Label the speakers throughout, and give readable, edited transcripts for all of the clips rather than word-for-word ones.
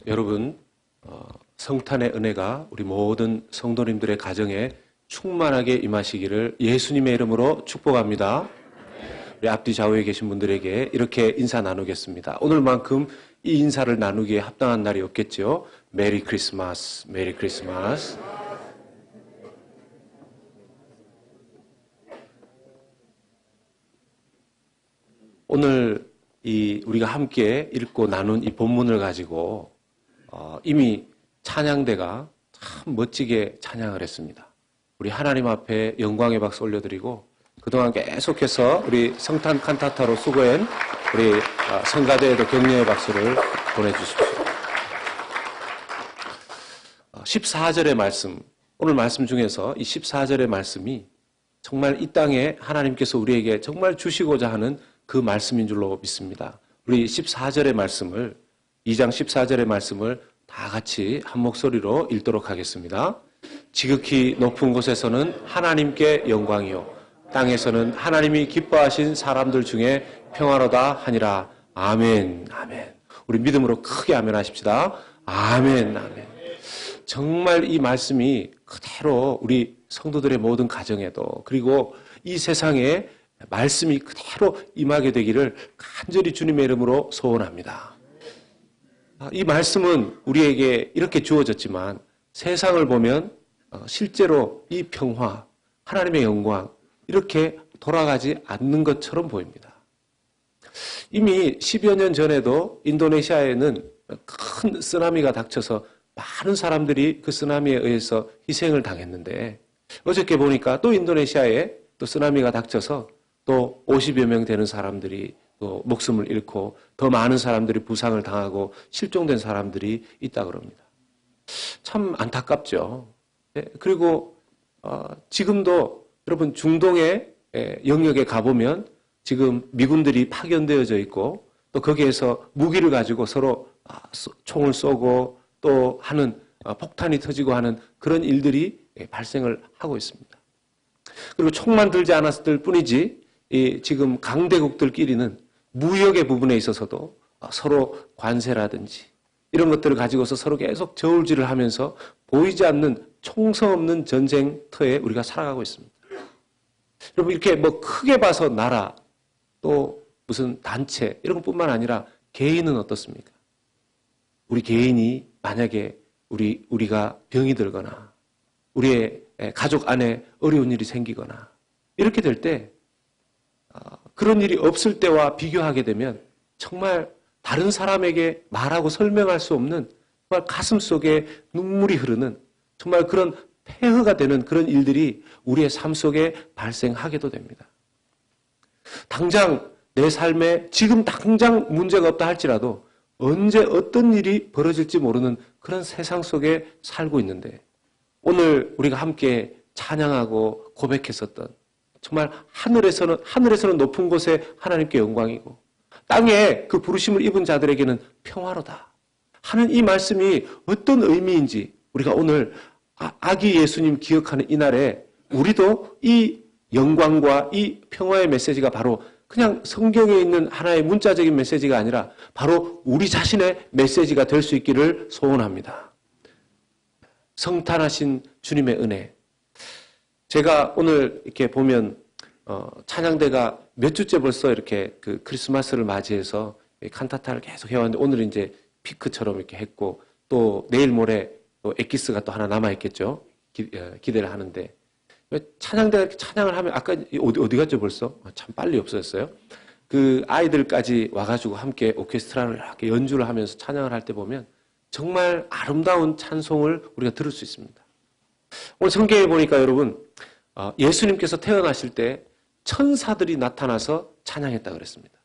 Speaker 1: 여러분, 성탄의 은혜가 우리 모든 성도님들의 가정에 충만하게 임하시기를 예수님의 이름으로 축복합니다. 우리 앞뒤 좌우에 계신 분들에게 이렇게 인사 나누겠습니다. 오늘만큼 이 인사를 나누기에 합당한 날이 없겠죠. 메리 크리스마스, 메리 크리스마스. 오늘 우리가 함께 읽고 나눈 이 본문을 가지고 이미 찬양대가 참 멋지게 찬양을 했습니다. 우리 하나님 앞에 영광의 박수 올려드리고 그동안 계속해서 우리 성탄 칸타타로 수고한 우리 성가대에도 격려의 박수를 보내주십시오. 14절의 말씀, 오늘 말씀 중에서 이 14절의 말씀이 정말 이 땅에 하나님께서 우리에게 정말 주시고자 하는 그 말씀인 줄로 믿습니다. 우리 14절의 말씀을, 2장 14절의 말씀을 다 같이 한 목소리로 읽도록 하겠습니다. 지극히 높은 곳에서는 하나님께 영광이요 땅에서는 하나님이 기뻐하신 사람들 중에 평화로다 하니라. 아멘, 아멘. 우리 믿음으로 크게 아멘 하십시다. 아멘, 아멘. 정말 이 말씀이 그대로 우리 성도들의 모든 가정에도, 그리고 이 세상에 말씀이 그대로 임하게 되기를 간절히 주님의 이름으로 소원합니다. 이 말씀은 우리에게 이렇게 주어졌지만 세상을 보면 실제로 이 평화, 하나님의 영광 이렇게 돌아가지 않는 것처럼 보입니다. 이미 10여 년 전에도 인도네시아에는 큰 쓰나미가 닥쳐서 많은 사람들이 그 쓰나미에 의해서 희생을 당했는데, 어저께 보니까 또 인도네시아에 또 쓰나미가 닥쳐서 또 50여 명 되는 사람들이 또 목숨을 잃고 더 많은 사람들이 부상을 당하고 실종된 사람들이 있다고 합니다. 참 안타깝죠. 그리고 지금도 여러분 중동의 영역에 가보면 지금 미군들이 파견되어져 있고 또 거기에서 무기를 가지고 서로 총을 쏘고 또 하는 폭탄이 터지고 하는 그런 일들이 발생을 하고 있습니다. 그리고 총만 들지 않았을 뿐이지 지금 강대국들끼리는 무역의 부분에 있어서도 서로 관세라든지 이런 것들을 가지고서 서로 계속 저울질을 하면서 보이지 않는 총성 없는 전쟁터에 우리가 살아가고 있습니다. 여러분, 이렇게 뭐 크게 봐서 나라 또 무슨 단체 이런 것뿐만 아니라 개인은 어떻습니까? 우리 개인이 만약에 우리가 병이 들거나 우리의 가족 안에 어려운 일이 생기거나 이렇게 될 때 그런 일이 없을 때와 비교하게 되면 정말 다른 사람에게 말하고 설명할 수 없는 정말 가슴 속에 눈물이 흐르는 정말 그런 폐허가 되는 그런 일들이 우리의 삶 속에 발생하게도 됩니다. 당장 내 삶에 지금 당장 문제가 없다 할지라도 언제 어떤 일이 벌어질지 모르는 그런 세상 속에 살고 있는데, 오늘 우리가 함께 찬양하고 고백했었던 정말 하늘에서는 높은 곳에 하나님께 영광이고 땅에 그 부르심을 입은 자들에게는 평화로다 하는 이 말씀이 어떤 의미인지 우리가 오늘 아기 예수님 기억하는 이날에 우리도 이 영광과 이 평화의 메시지가 바로 그냥 성경에 있는 하나의 문자적인 메시지가 아니라 바로 우리 자신의 메시지가 될 수 있기를 소원합니다. 성탄하신 주님의 은혜. 제가 오늘 이렇게 보면 찬양대가 몇 주째 벌써 이렇게 그 크리스마스를 맞이해서 칸타타를 계속 해왔는데, 오늘은 이제 피크처럼 이렇게 했고 또 내일 모레 또 엑기스가 또 하나 남아있겠죠. 기대를 하는데, 찬양대가 이렇게 찬양을 하면 아까 어디 갔죠 벌써? 참 빨리 없어졌어요. 그 아이들까지 와가지고 함께 오케스트라를 이렇게 연주를 하면서 찬양을 할 때 보면 정말 아름다운 찬송을 우리가 들을 수 있습니다. 오늘 성경에 보니까 여러분 예수님께서 태어나실 때 천사들이 나타나서 찬양했다 그랬습니다.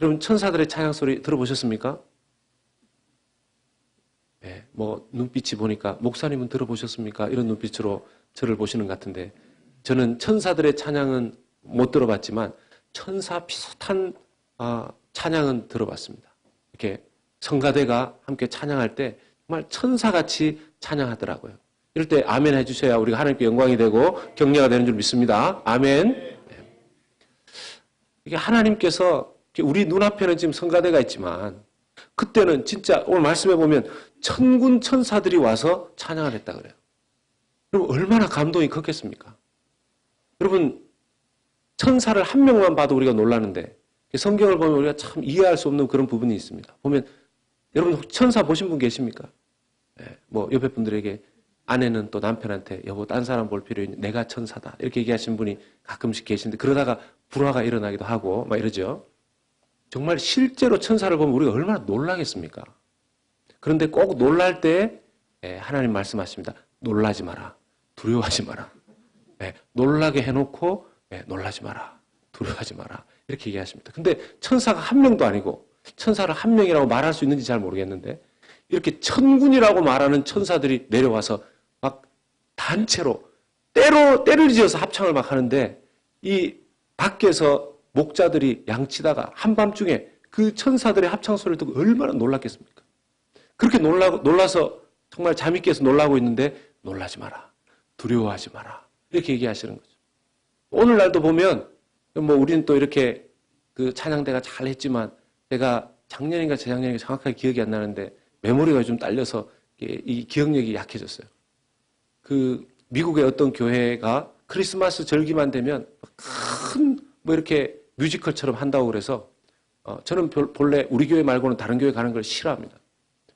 Speaker 1: 여러분, 천사들의 찬양 소리 들어보셨습니까? 네, 뭐 눈빛이 보니까 목사님은 들어보셨습니까? 이런 눈빛으로 저를 보시는 것 같은데, 저는 천사들의 찬양은 못 들어봤지만 천사 비슷한 찬양은 들어봤습니다. 이렇게 성가대가 함께 찬양할 때 정말 천사같이 찬양하더라고요. 이럴 때 아멘 해주셔야 우리가 하나님께 영광이 되고 격려가 되는 줄 믿습니다. 아멘. 이게 하나님께서 우리 눈앞에는 지금 성가대가 있지만 그때는 진짜 오늘 말씀해 보면 천군 천사들이 와서 찬양을 했다 그래요. 그럼 얼마나 감동이 컸겠습니까? 여러분, 천사를 한 명만 봐도 우리가 놀라는데 성경을 보면 우리가 참 이해할 수 없는 그런 부분이 있습니다. 보면 여러분 천사 보신 분 계십니까? 뭐 옆에 분들에게 아내는 또 남편한테 여보 딴 사람 볼 필요 있니? 내가 천사다 이렇게 얘기하시는 분이 가끔씩 계시는데 그러다가 불화가 일어나기도 하고 막 이러죠. 정말 실제로 천사를 보면 우리가 얼마나 놀라겠습니까? 그런데 꼭 놀랄 때 하나님 말씀하십니다. 놀라지 마라. 두려워하지 마라. 놀라게 해놓고 놀라지 마라. 두려워하지 마라. 이렇게 얘기하십니다. 근데 천사가 한 명도 아니고 천사를 한 명이라고 말할 수 있는지 잘 모르겠는데 이렇게 천군이라고 말하는 천사들이 내려와서 막 단체로 때를 지어서 합창을 막 하는데 이 밖에서 목자들이 양치다가 한밤중에 그 천사들의 합창 소리를 듣고 얼마나 놀랐겠습니까? 그렇게 놀라서 정말 잠이 깨서 놀라고 있는데 놀라지 마라. 두려워하지 마라. 이렇게 얘기하시는 거죠. 오늘날도 보면 뭐 우리는 또 이렇게 그 찬양대가 잘 했지만 제가 작년인가 재작년인가 정확하게 기억이 안 나는데 메모리가 좀 딸려서 이 기억력이 약해졌어요. 그 미국의 어떤 교회가 크리스마스 절기만 되면 큰 뭐 이렇게 뮤지컬처럼 한다고 그래서 저는 본래 우리 교회 말고는 다른 교회 가는 걸 싫어합니다.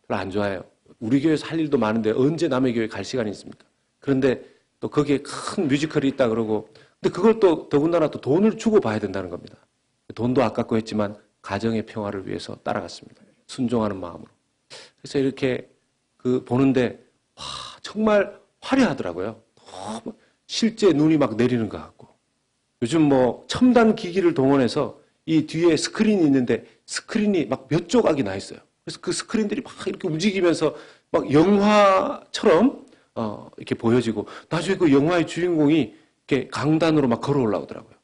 Speaker 1: 별로 안 좋아해요. 우리 교회에서 할 일도 많은데 언제 남의 교회 갈 시간이 있습니까? 그런데 또 거기에 큰 뮤지컬이 있다 그러고 근데 그걸 또 더군다나 또 돈을 주고 봐야 된다는 겁니다. 돈도 아깝고 했지만 가정의 평화를 위해서 따라갔습니다. 순종하는 마음으로. 그래서 이렇게 그 보는데 와 정말 화려하더라고요. 너무 실제 눈이 막 내리는 것 같고 요즘 뭐 첨단 기기를 동원해서 이 뒤에 스크린이 있는데 스크린이 막 몇 조각이 나 있어요. 그래서 그 스크린들이 막 이렇게 움직이면서 막 영화처럼 이렇게 보여지고 나중에 그 영화의 주인공이 이렇게 강단으로 막 걸어 올라오더라고요.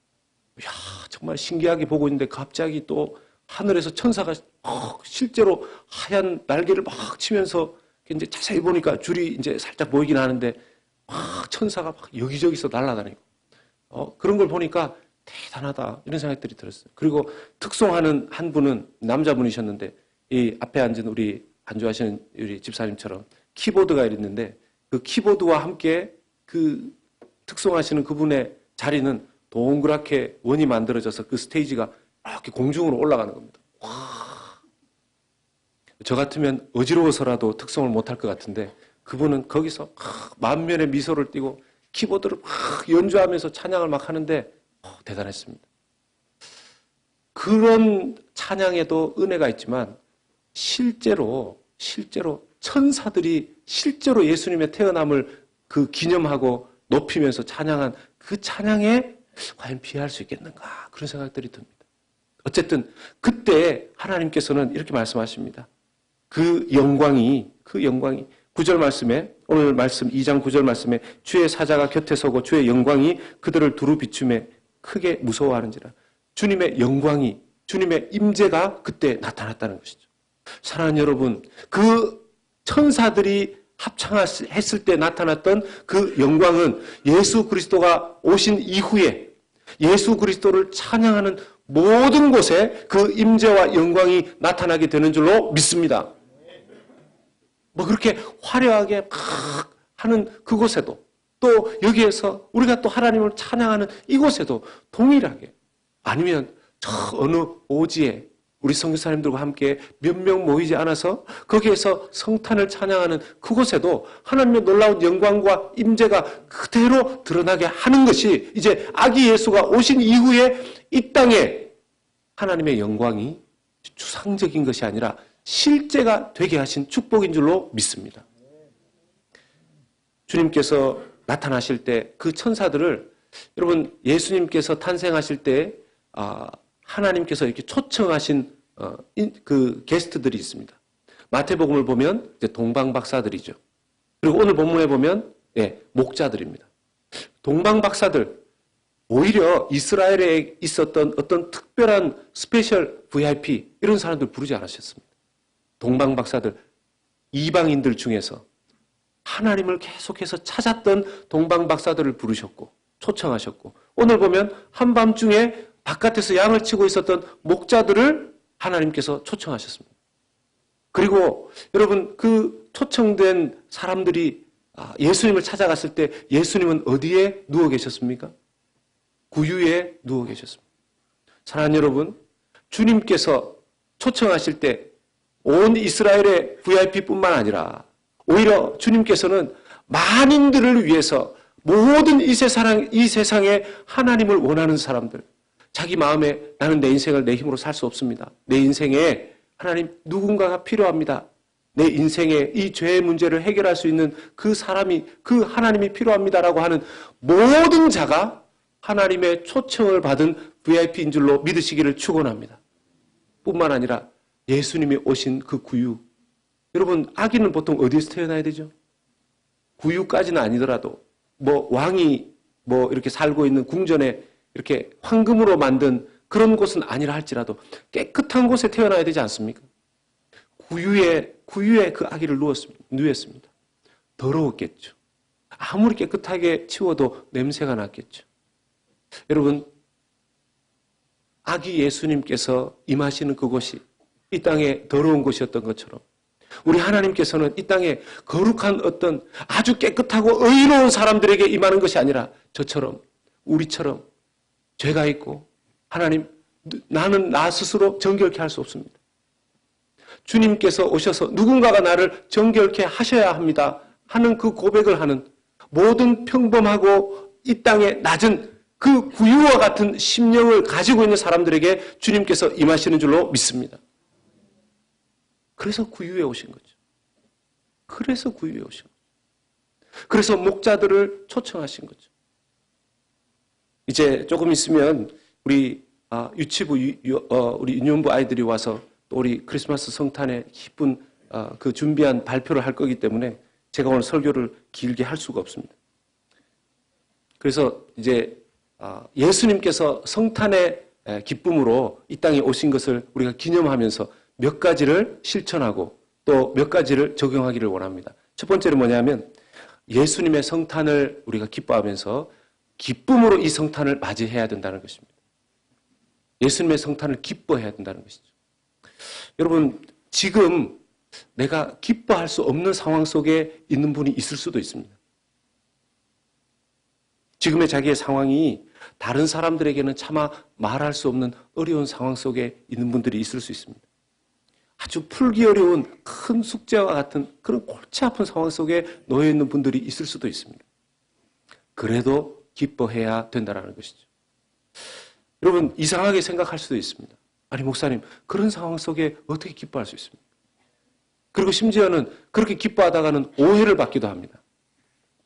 Speaker 1: 이야 정말 신기하게 보고 있는데 갑자기 또 하늘에서 천사가 실제로 하얀 날개를 막 치면서 이제 자세히 보니까 줄이 이제 살짝 보이긴 하는데 막 천사가 막 여기저기서 날아다니고 그런 걸 보니까 대단하다 이런 생각들이 들었어요. 그리고 특송하는 한 분은 남자분이셨는데 이 앞에 앉은 우리 반주하시는 우리 집사님처럼 키보드가 있는데 그 키보드와 함께 그 특송하시는 그분의 자리는 동그랗게 원이 만들어져서 그 스테이지가 이렇게 공중으로 올라가는 겁니다. 와. 저 같으면 어지러워서라도 특송을 못할 것 같은데 그분은 거기서 만면의 미소를 띠고 키보드를 막 연주하면서 찬양을 막 하는데 대단했습니다. 그런 찬양에도 은혜가 있지만 실제로 천사들이 실제로 예수님의 태어남을 그 기념하고 높이면서 찬양한 그 찬양에 과연 비할 수 있겠는가 그런 생각들이 듭니다. 어쨌든 그때 하나님께서는 이렇게 말씀하십니다. 그 영광이 9절 말씀에 오늘 말씀 2장 9절 말씀에 주의 사자가 곁에 서고 주의 영광이 그들을 두루 비춤에 크게 무서워하는지라. 주님의 영광이 주님의 임재가 그때 나타났다는 것이죠. 사랑하는 여러분, 그 천사들이 합창했을 때 나타났던 그 영광은 예수 그리스도가 오신 이후에 예수 그리스도를 찬양하는 모든 곳에 그 임재와 영광이 나타나게 되는 줄로 믿습니다. 뭐 그렇게 화려하게 막 하는 그곳에도 또 여기에서 우리가 또 하나님을 찬양하는 이곳에도 동일하게 아니면 저 어느 오지에 우리 선교사님들과 함께 몇 명 모이지 않아서 거기에서 성탄을 찬양하는 그곳에도 하나님의 놀라운 영광과 임재가 그대로 드러나게 하는 것이 이제 아기 예수가 오신 이후에 이 땅에 하나님의 영광이 추상적인 것이 아니라 실제가 되게 하신 축복인 줄로 믿습니다. 주님께서 나타나실 때 그 천사들을 여러분 예수님께서 탄생하실 때 하나님께서 이렇게 초청하신 그 게스트들이 있습니다. 마태복음을 보면 이제 동방박사들이죠. 그리고 오늘 본문에 보면 목자들입니다. 동방박사들 오히려 이스라엘에 있었던 어떤 특별한 스페셜 VIP 이런 사람들 부르지 않으셨습니다. 동방박사들 이방인들 중에서 하나님을 계속해서 찾았던 동방박사들을 부르셨고 초청하셨고 오늘 보면 한밤중에 바깥에서 양을 치고 있었던 목자들을 하나님께서 초청하셨습니다. 그리고 여러분 그 초청된 사람들이 예수님을 찾아갔을 때 예수님은 어디에 누워 계셨습니까? 구유에 누워 계셨습니다. 사랑하는 여러분, 주님께서 초청하실 때 온 이스라엘의 VIP뿐만 아니라 오히려 주님께서는 만인들을 위해서 모든 이 세상에 하나님을 원하는 사람들, 자기 마음에 나는 내 인생을 내 힘으로 살 수 없습니다. 내 인생에 하나님 누군가가 필요합니다. 내 인생의 이 죄의 문제를 해결할 수 있는 그 사람이, 그 하나님이 필요합니다라고 하는 모든 자가 하나님의 초청을 받은 VIP인 줄로 믿으시기를 축원합니다. 뿐만 아니라 예수님이 오신 그 구유. 여러분, 아기는 보통 어디에서 태어나야 되죠? 구유까지는 아니더라도 왕이 이렇게 살고 있는 궁전에 이렇게 황금으로 만든 그런 곳은 아니라 할지라도 깨끗한 곳에 태어나야 되지 않습니까? 구유에 그 아기를 누였습니다. 더러웠겠죠. 아무리 깨끗하게 치워도 냄새가 났겠죠. 여러분, 아기 예수님께서 임하시는 그곳이 이 땅에 더러운 곳이었던 것처럼 우리 하나님께서는 이 땅에 거룩한 어떤 아주 깨끗하고 의로운 사람들에게 임하는 것이 아니라 저처럼, 우리처럼 죄가 있고 하나님, 나는 나 스스로 정결케 할 수 없습니다. 주님께서 오셔서 누군가가 나를 정결케 하셔야 합니다 하는 그 고백을 하는 모든 평범하고 이 땅에 낮은 그 구유와 같은 심령을 가지고 있는 사람들에게 주님께서 임하시는 줄로 믿습니다. 그래서 구유에 오신 거죠. 그래서 구유에 오신 거죠. 그래서 목자들을 초청하신 거죠. 이제 조금 있으면 우리 유치부, 우리 유년부 아이들이 와서 또 우리 크리스마스 성탄에 기쁜 그 준비한 발표를 할 거기 때문에 제가 오늘 설교를 길게 할 수가 없습니다. 그래서 이제 예수님께서 성탄의 기쁨으로 이 땅에 오신 것을 우리가 기념하면서 몇 가지를 실천하고 또 몇 가지를 적용하기를 원합니다. 첫 번째는 뭐냐면 예수님의 성탄을 우리가 기뻐하면서 기쁨으로 이 성탄을 맞이해야 된다는 것입니다. 예수님의 성탄을 기뻐해야 된다는 것이죠. 여러분, 지금 내가 기뻐할 수 없는 상황 속에 있는 분이 있을 수도 있습니다. 지금의 자기의 상황이 다른 사람들에게는 차마 말할 수 없는 어려운 상황 속에 있는 분들이 있을 수 있습니다. 아주 풀기 어려운 큰 숙제와 같은 그런 골치 아픈 상황 속에 놓여 있는 분들이 있을 수도 있습니다. 그래도 기뻐해야 된다는 것이죠. 여러분, 이상하게 생각할 수도 있습니다. 아니, 목사님, 그런 상황 속에 어떻게 기뻐할 수 있습니까? 그리고 심지어는 그렇게 기뻐하다가는 오해를 받기도 합니다.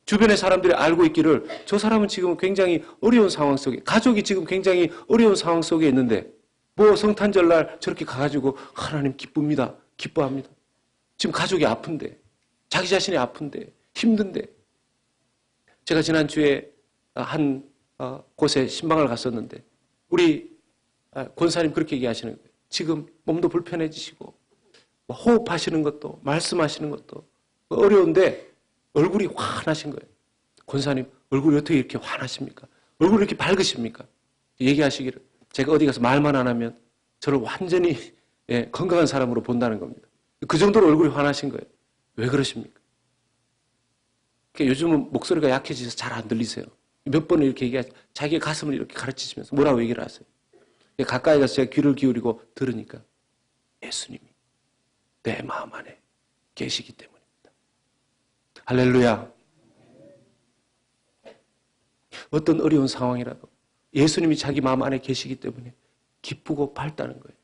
Speaker 1: 주변의 사람들이 알고 있기를 저 사람은 지금 굉장히 어려운 상황 속에, 가족이 지금 굉장히 어려운 상황 속에 있는데 성탄절날 저렇게 가가지고 하나님 기쁩니다. 기뻐합니다. 지금 가족이 아픈데, 자기 자신이 아픈데, 힘든데. 제가 지난주에 한 곳에 신방을 갔었는데 우리 권사님 그렇게 얘기하시는 거예요. 지금 몸도 불편해지시고 호흡하시는 것도 말씀하시는 것도 어려운데 얼굴이 환하신 거예요. 권사님, 얼굴이 어떻게 이렇게 환하십니까? 얼굴이 이렇게 밝으십니까? 얘기하시기를 제가 어디 가서 말만 안 하면 저를 완전히 건강한 사람으로 본다는 겁니다. 그 정도로 얼굴이 환하신 거예요. 왜 그러십니까? 요즘은 목소리가 약해져서 잘 안 들리세요. 몇 번을 이렇게 자기의 가슴을 이렇게 가르치시면서 뭐라고 얘기를 하세요. 가까이 가서 제가 귀를 기울이고 들으니까 예수님이 내 마음 안에 계시기 때문입니다. 할렐루야. 어떤 어려운 상황이라도 예수님이 자기 마음 안에 계시기 때문에 기쁘고 밝다는 거예요.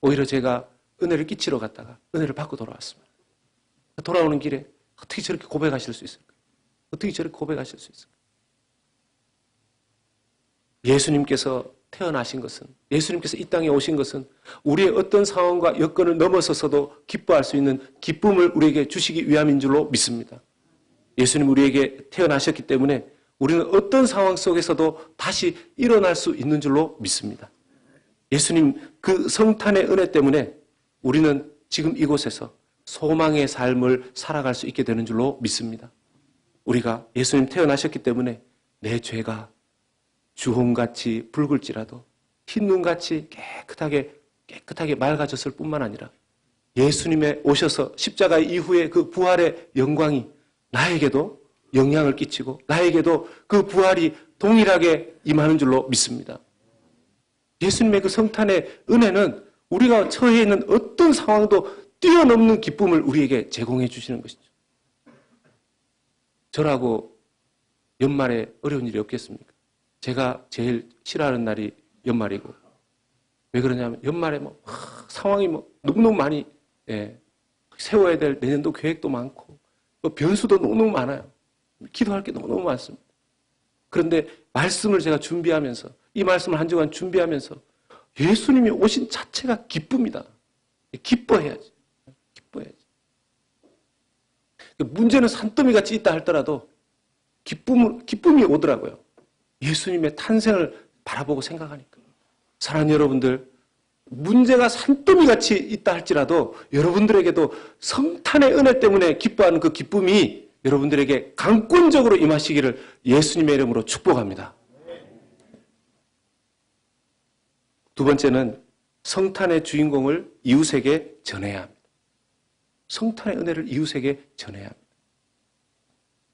Speaker 1: 오히려 제가 은혜를 끼치러 갔다가 은혜를 받고 돌아왔습니다. 돌아오는 길에 어떻게 저렇게 고백하실 수 있을까? 어떻게 저렇게 고백하실 수 있을까? 예수님께서 태어나신 것은, 예수님께서 이 땅에 오신 것은 우리의 어떤 상황과 여건을 넘어서서도 기뻐할 수 있는 기쁨을 우리에게 주시기 위함인 줄로 믿습니다. 예수님 우리에게 태어나셨기 때문에 우리는 어떤 상황 속에서도 다시 일어날 수 있는 줄로 믿습니다. 예수님 그 성탄의 은혜 때문에 우리는 지금 이곳에서 소망의 삶을 살아갈 수 있게 되는 줄로 믿습니다. 우리가 예수님 태어나셨기 때문에 내 죄가 주홍같이 붉을지라도 흰 눈같이 깨끗하게 맑아졌을 뿐만 아니라 예수님의 오셔서 십자가 이후에 그 부활의 영광이 나에게도 영향을 끼치고 나에게도 그 부활이 동일하게 임하는 줄로 믿습니다. 예수님의 그 성탄의 은혜는 우리가 처해 있는 어떤 상황도 뛰어넘는 기쁨을 우리에게 제공해 주시는 것이죠. 저라고 연말에 어려운 일이 없겠습니까? 제가 제일 싫어하는 날이 연말이고, 왜 그러냐면 연말에 상황이 너무너무 많이 세워야 될 내년도 계획도 많고 변수도 너무너무 많아요. 기도할 게 너무너무 많습니다. 그런데 말씀을 제가 준비하면서 이 말씀을 한 주간 준비하면서 예수님이 오신 자체가 기쁨이다. 기뻐해야지. 기뻐해야지. 문제는 산더미 같이 있다 할더라도 기쁨이 오더라고요. 예수님의 탄생을 바라보고 생각하니까. 사랑하는 여러분들, 문제가 산더미 같이 있다 할지라도 여러분들에게도 성탄의 은혜 때문에 기뻐하는 그 기쁨이 여러분들에게 강권적으로 임하시기를 예수님의 이름으로 축복합니다. 두 번째는 성탄의 주인공을 이웃에게 전해야 합니다. 성탄의 은혜를 이웃에게 전해야 합니다.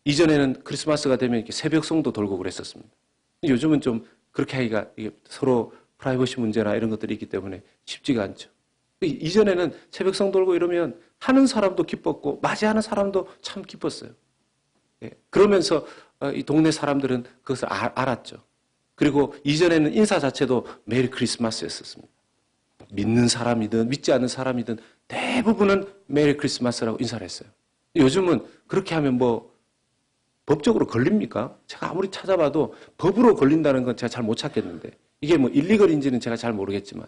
Speaker 1: 이전에는 크리스마스가 되면 이렇게 새벽송도 돌고 그랬었습니다. 요즘은 좀 그렇게 하기가 서로 프라이버시 문제나 이런 것들이 있기 때문에 쉽지가 않죠. 이전에는 새벽송 돌고 이러면 하는 사람도 기뻤고 맞이하는 사람도 참 기뻤어요. 그러면서 이 동네 사람들은 그것을 알았죠. 그리고 이전에는 인사 자체도 메리 크리스마스였었습니다. 믿는 사람이든 믿지 않는 사람이든 대부분은 메리 크리스마스라고 인사를 했어요. 요즘은 그렇게 하면 법적으로 걸립니까? 제가 아무리 찾아봐도 법으로 걸린다는 건 제가 잘 못 찾겠는데 이게 일리걸인지는 제가 잘 모르겠지만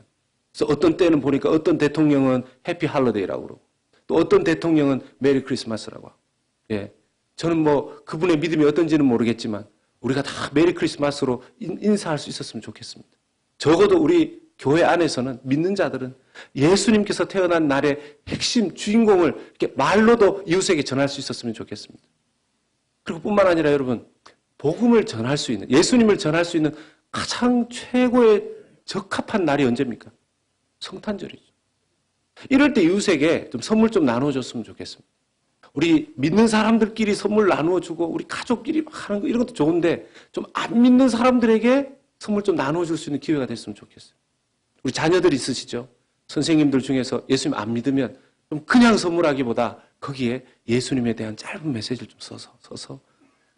Speaker 1: 그래서 어떤 때는 보니까 어떤 대통령은 해피 할러데이라고 그러고 또 어떤 대통령은 메리 크리스마스라고 하고 저는 그분의 믿음이 어떤지는 모르겠지만 우리가 다 메리 크리스마스로 인사할 수 있었으면 좋겠습니다. 적어도 우리 교회 안에서는 믿는 자들은 예수님께서 태어난 날의 핵심 주인공을 이렇게 말로도 이웃에게 전할 수 있었으면 좋겠습니다. 그리고 뿐만 아니라 여러분, 복음을 전할 수 있는, 예수님을 전할 수 있는 가장 최고의 적합한 날이 언제입니까? 성탄절이죠. 이럴 때 이웃에게 좀 선물 좀 나눠줬으면 좋겠습니다. 우리 믿는 사람들끼리 선물 나누어주고 우리 가족끼리 하는 거 이런 것도 좋은데 좀 안 믿는 사람들에게 선물 좀 나눠줄 수 있는 기회가 됐으면 좋겠어요. 우리 자녀들 있으시죠? 선생님들 중에서 예수님 안 믿으면 좀 그냥 선물하기보다 거기에 예수님에 대한 짧은 메시지를 좀 써서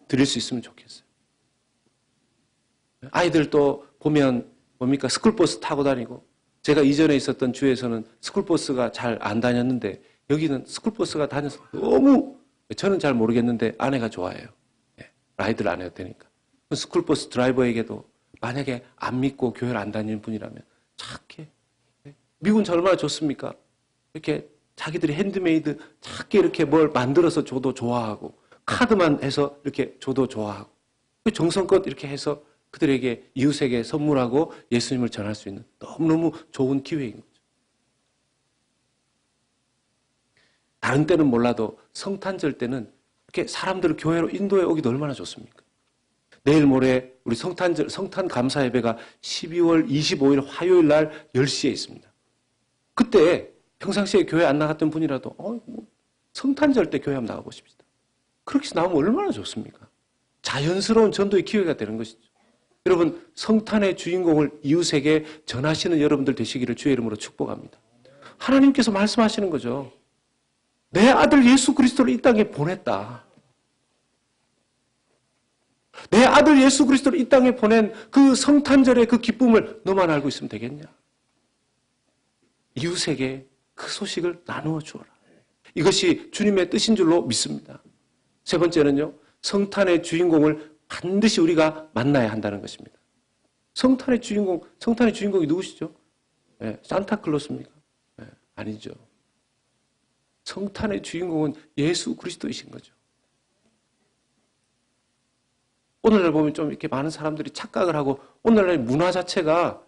Speaker 1: 드릴 수 있으면 좋겠어요. 아이들도 보면 뭡니까? 스쿨버스 타고 다니고 제가 이전에 있었던 주에서는 스쿨버스가 잘 안 다녔는데 여기는 스쿨버스가 다녀서 너무 저는 잘 모르겠는데 아내가 좋아해요. 라이드를 안 해도 되니까. 스쿨버스 드라이버에게도 만약에 안 믿고 교회를 안 다니는 분이라면 작게 미국은 얼마나 좋습니까? 이렇게 자기들이 핸드메이드 작게 이렇게 뭘 만들어서 줘도 좋아하고 카드만 해서 이렇게 줘도 좋아하고 정성껏 이렇게 해서 그들에게 이웃에게 선물하고 예수님을 전할 수 있는 너무너무 좋은 기회인 거죠. 다른 때는 몰라도 성탄절 때는 이렇게 사람들을 교회로 인도해 오기도 얼마나 좋습니까? 내일 모레 우리 성탄 감사 예배가 12월 25일 화요일 날 10시에 있습니다. 그때 평상시에 교회 안 나갔던 분이라도 성탄절 때 교회 한번 나가보십시다. 그렇게 해서 나오면 얼마나 좋습니까? 자연스러운 전도의 기회가 되는 것이죠. 여러분, 성탄의 주인공을 이웃에게 전하시는 여러분들 되시기를 주의 이름으로 축복합니다. 하나님께서 말씀하시는 거죠. 내 아들 예수 그리스도를 이 땅에 보냈다. 내 아들 예수 그리스도를 이 땅에 보낸 그 성탄절의 그 기쁨을 너만 알고 있으면 되겠냐? 이웃에게 그 소식을 나누어 주어라. 이것이 주님의 뜻인 줄로 믿습니다. 세 번째는요, 성탄의 주인공을 반드시 우리가 만나야 한다는 것입니다. 성탄의 주인공이 누구시죠? 산타클로스입니까? 아니죠. 성탄의 주인공은 예수 그리스도이신 거죠. 오늘날 보면 좀 이렇게 많은 사람들이 착각을 하고 오늘날 문화 자체가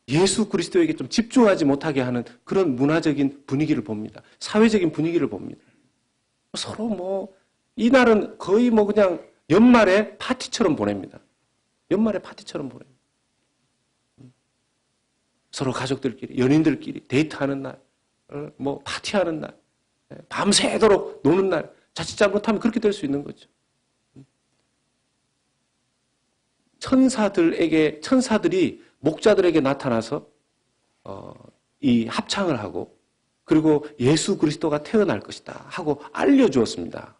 Speaker 1: 예수 그리스도에게 좀 집중하지 못하게 하는 그런 문화적인 분위기를 봅니다. 사회적인 분위기를 봅니다. 서로 이날은 거의 그냥 연말에 파티처럼 보냅니다. 연말에 파티처럼 보냅니다. 서로 가족들끼리, 연인들끼리 데이트하는 날, 뭐 파티하는 날, 밤새도록 노는 날, 자칫 잘못하면 그렇게 될 수 있는 거죠. 천사들이 목자들에게 나타나서 이 합창을 하고 그리고 예수 그리스도가 태어날 것이다 하고 알려주었습니다.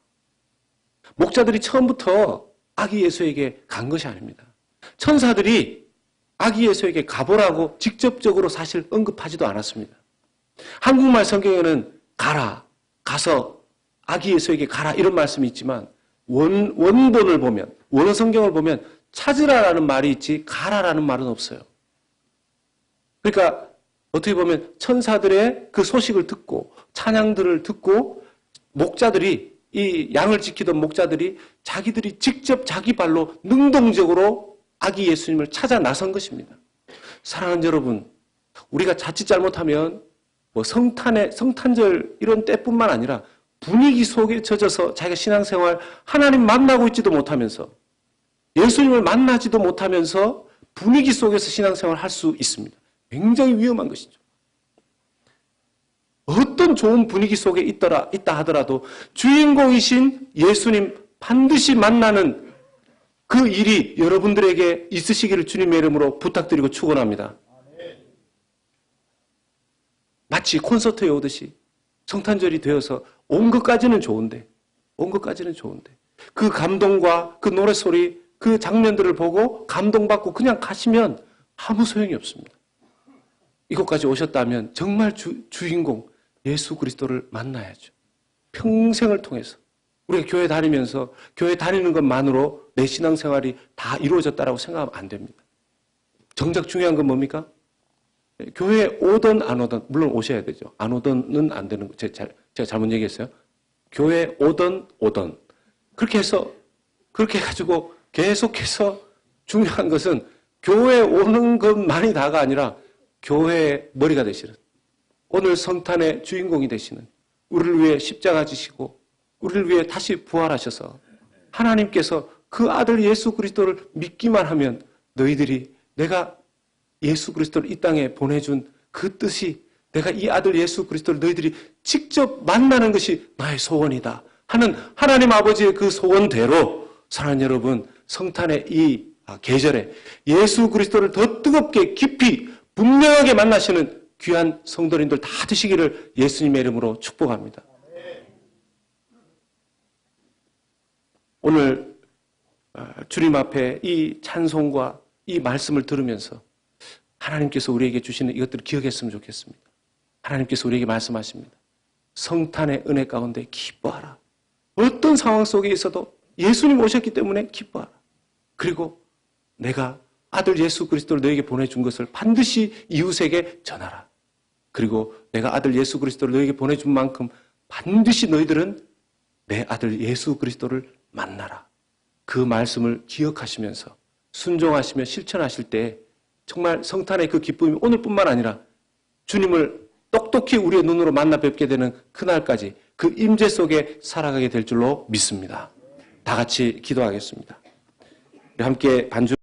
Speaker 1: 목자들이 처음부터 아기 예수에게 간 것이 아닙니다. 천사들이 아기 예수에게 가보라고 직접적으로 사실 언급하지도 않았습니다. 한국말 성경에는 가서 아기 예수에게 가라 이런 말씀이 있지만 원본을 보면 원어 성경을 보면 찾으라라는 말이 있지 가라라는 말은 없어요. 그러니까 어떻게 보면 천사들의 그 소식을 듣고 찬양들을 듣고 목자들이 이 양을 지키던 목자들이 자기들이 직접 자기 발로 능동적으로 아기 예수님을 찾아 나선 것입니다. 사랑하는 여러분, 우리가 자칫 잘못하면 뭐 성탄절 이런 때뿐만 아니라 분위기 속에 젖어서 자기가 신앙생활 하나님 만나고 있지도 못하면서 예수님을 만나지도 못하면서 분위기 속에서 신앙생활을 할 수 있습니다. 굉장히 위험한 것이죠. 어떤 좋은 분위기 속에 있다 하더라도 주인공이신 예수님 반드시 만나는 그 일이 여러분들에게 있으시기를 주님의 이름으로 부탁드리고 축원합니다. 마치 콘서트에 오듯이 성탄절이 되어서 온 것까지는 좋은데 그 감동과 그 노래소리 그 장면들을 보고 감동받고 그냥 가시면 아무 소용이 없습니다. 이곳까지 오셨다면 정말 주인공 예수 그리스도를 만나야죠. 평생을 통해서 우리가 교회 다니면서 교회 다니는 것만으로 내 신앙생활이 다 이루어졌다라고 생각하면 안 됩니다. 정작 중요한 건 뭡니까? 교회에 오든 안 오든 물론 오셔야 되죠. 안 오든은 안 되는 거 제가 잘못 얘기했어요. 교회에 오든 그렇게 해가지고 계속해서 중요한 것은 교회에 오는 것만이 다가 아니라 교회의 머리가 되시는 오늘 성탄의 주인공이 되시는 우리를 위해 십자가 지시고 우리를 위해 다시 부활하셔서 하나님께서 그 아들 예수 그리스도를 믿기만 하면 너희들이 내가 예수 그리스도를 이 땅에 보내준 그 뜻이 내가 이 아들 예수 그리스도를 너희들이 직접 만나는 것이 나의 소원이다 하는 하나님 아버지의 그 소원대로 사랑하는 여러분 성탄의 이 계절에 예수 그리스도를 더 뜨겁게 깊이 분명하게 만나시는 귀한 성도님들 다 되시기를 예수님의 이름으로 축복합니다. 오늘 주님 앞에 이 찬송과 이 말씀을 들으면서 하나님께서 우리에게 주시는 이것들을 기억했으면 좋겠습니다. 하나님께서 우리에게 말씀하십니다. 성탄의 은혜 가운데 기뻐하라. 어떤 상황 속에 있어도 예수님 오셨기 때문에 기뻐하라. 그리고 내가 아들 예수 그리스도를 너에게 보내준 것을 반드시 이웃에게 전하라. 그리고 내가 아들 예수 그리스도를 너에게 보내준 만큼 반드시 너희들은 내 아들 예수 그리스도를 만나라. 그 말씀을 기억하시면서 순종하시며 실천하실 때 정말 성탄의 그 기쁨이 오늘뿐만 아니라 주님을 똑똑히 우리의 눈으로 만나 뵙게 되는 그날까지 그 임재 속에 살아가게 될 줄로 믿습니다. 다 같이 기도하겠습니다. 우리 함께 반주